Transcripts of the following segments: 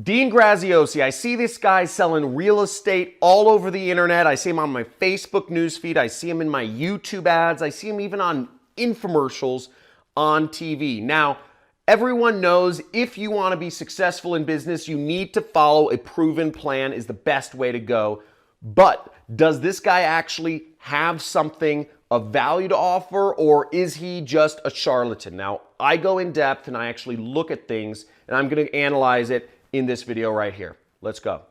Dean Graziosi, I see this guy selling real estate all over the internet. I see him on my Facebook newsfeed. I see him in my YouTube ads. I see him even on infomercials on TV. Now, everyone knows if you want to be successful in business, you need to follow a proven plan is the best way to go. But does this guy actually have something of value to offer, or is he just a charlatan? Now, I go in depth and I actually look at things, and I'm going to analyze it in this video right here. Let's go.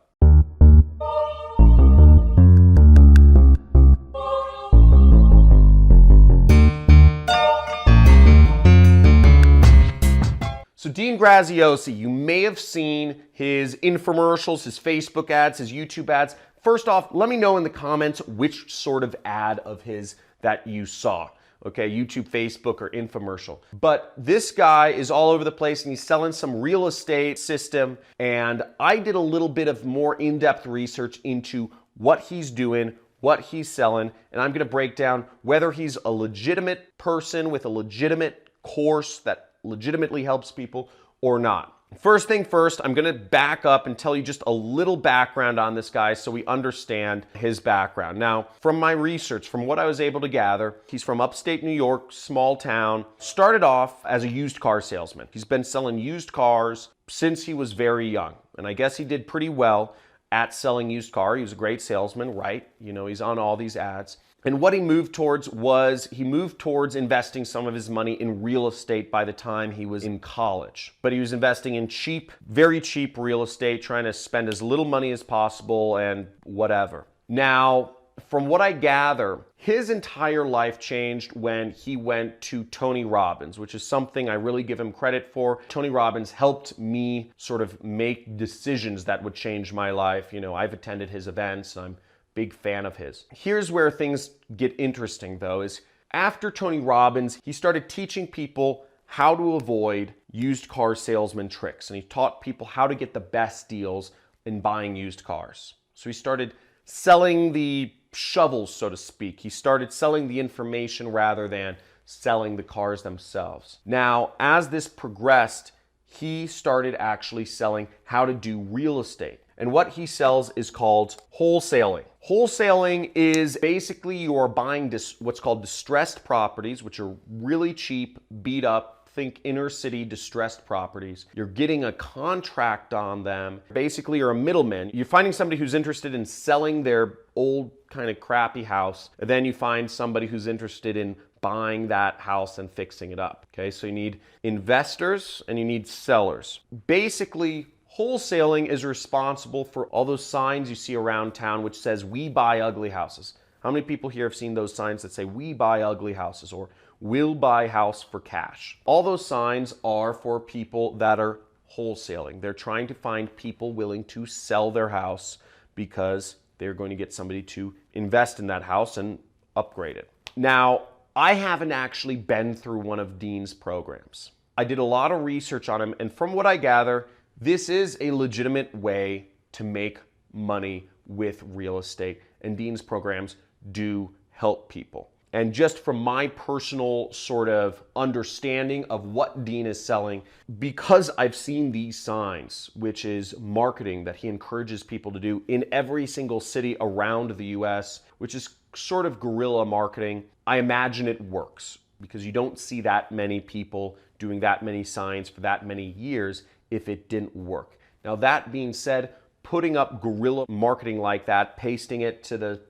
So Dean Graziosi, you may have seen his infomercials, his Facebook ads, his YouTube ads. First off, let me know in the comments which sort of ad of his that you saw. Okay, YouTube, Facebook, or infomercial. But this guy is all over the place and he's selling some real estate system. And I did a little bit of more in-depth research into what he's doing, what he's selling, and I'm gonna break down whether he's a legitimate person with a legitimate course that legitimately helps people or not. First thing first, I'm gonna back up and tell you just a little background on this guy so we understand his background. Now, from my research, from what I was able to gather, he's from upstate New York, small town, started off as a used car salesman. He's been selling used cars since he was very young, and I guess he did pretty well at selling used car. He was a great salesman, right? You know, he's on all these ads. And what he moved towards was he moved towards investing some of his money in real estate by the time he was in college. But he was investing in cheap, very cheap real estate, trying to spend as little money as possible and whatever. Now, from what I gather, his entire life changed when he went to Tony Robbins, which is something I really give him credit for. Tony Robbins helped me sort of make decisions that would change my life. You know, I've attended his events and I'm big fan of his. Here's where things get interesting though, is after Tony Robbins, he started teaching people how to avoid used car salesman tricks. And he taught people how to get the best deals in buying used cars. So he started selling the shovels, so to speak. He started selling the information rather than selling the cars themselves. Now, as this progressed, he started actually selling how to do real estate. And what he sells is called wholesaling. Wholesaling is basically you are buying what's called distressed properties, which are really cheap, beat up, think inner city distressed properties. You're getting a contract on them. Basically, you're a middleman. You're finding somebody who's interested in selling their old kind of crappy house, and then you find somebody who's interested in buying that house and fixing it up. Okay, so you need investors and you need sellers. Basically, wholesaling is responsible for all those signs you see around town which says, "We buy ugly houses." How many people here have seen those signs that say, "We buy ugly houses," or "We'll buy house for cash"? All those signs are for people that are wholesaling. They're trying to find people willing to sell their house because they're going to get somebody to invest in that house and upgrade it. Now, I haven't actually been through one of Dean's programs. I did a lot of research on him, and from what I gather, this is a legitimate way to make money with real estate, and Dean's programs do help people. And just from my personal sort of understanding of what Dean is selling, because I've seen these signs, which is marketing that he encourages people to do in every single city around the US, which is sort of guerrilla marketing, I imagine it works because you don't see that many people doing that many signs for that many years if it didn't work. Now, that being said, putting up guerrilla marketing like that, pasting it to the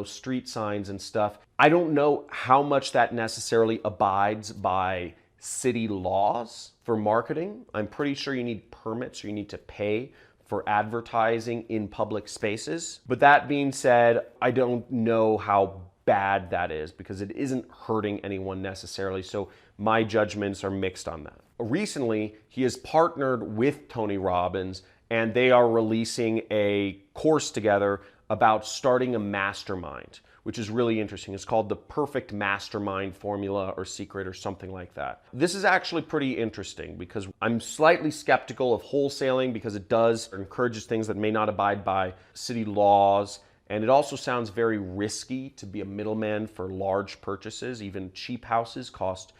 street signs and stuff, I don't know how much that necessarily abides by city laws for marketing. I'm pretty sure you need permits or you need to pay for advertising in public spaces. But that being said, I don't know how bad that is because it isn't hurting anyone necessarily. So my judgments are mixed on that. Recently, he has partnered with Tony Robbins and they are releasing a course together about starting a mastermind, which is really interesting. It's called the Perfect Mastermind Formula or Secret or something like that. This is actually pretty interesting because I'm slightly skeptical of wholesaling because it does or encourages things that may not abide by city laws. And it also sounds very risky to be a middleman for large purchases. Even cheap houses cost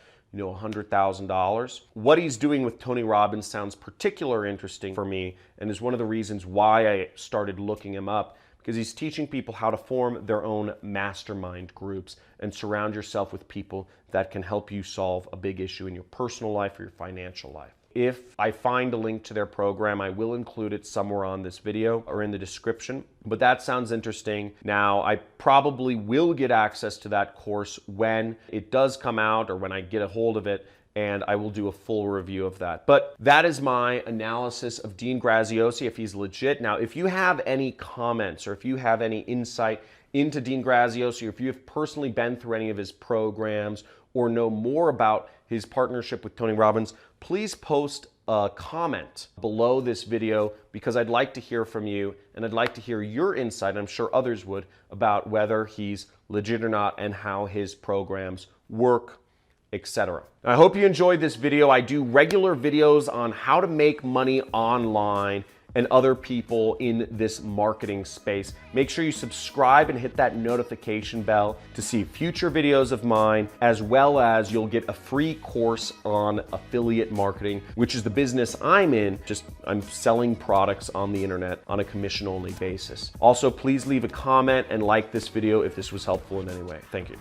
$100,000. What he's doing with Tony Robbins sounds particularly interesting for me and is one of the reasons why I started looking him up, because he's teaching people how to form their own mastermind groups and surround yourself with people that can help you solve a big issue in your personal life or your financial life. If I find a link to their program, I will include it somewhere on this video or in the description, but that sounds interesting. Now, I probably will get access to that course when it does come out or when I get a hold of it, and I will do a full review of that. But that is my analysis of Dean Graziosi, if he's legit. Now, if you have any comments or if you have any insight into Dean Graziosi, or if you have personally been through any of his programs or know more about his partnership with Tony Robbins, please post a comment below this video, because I'd like to hear from you and I'd like to hear your insight, I'm sure others would, about whether he's legit or not and how his programs work, etc. I hope you enjoyed this video. I do regular videos on how to make money online and other people in this marketing space. Make sure you subscribe and hit that notification bell to see future videos of mine, as well as you'll get a free course on affiliate marketing, which is the business I'm in. I'm selling products on the internet on a commission-only basis. Also, please leave a comment and like this video if this was helpful in any way. Thank you.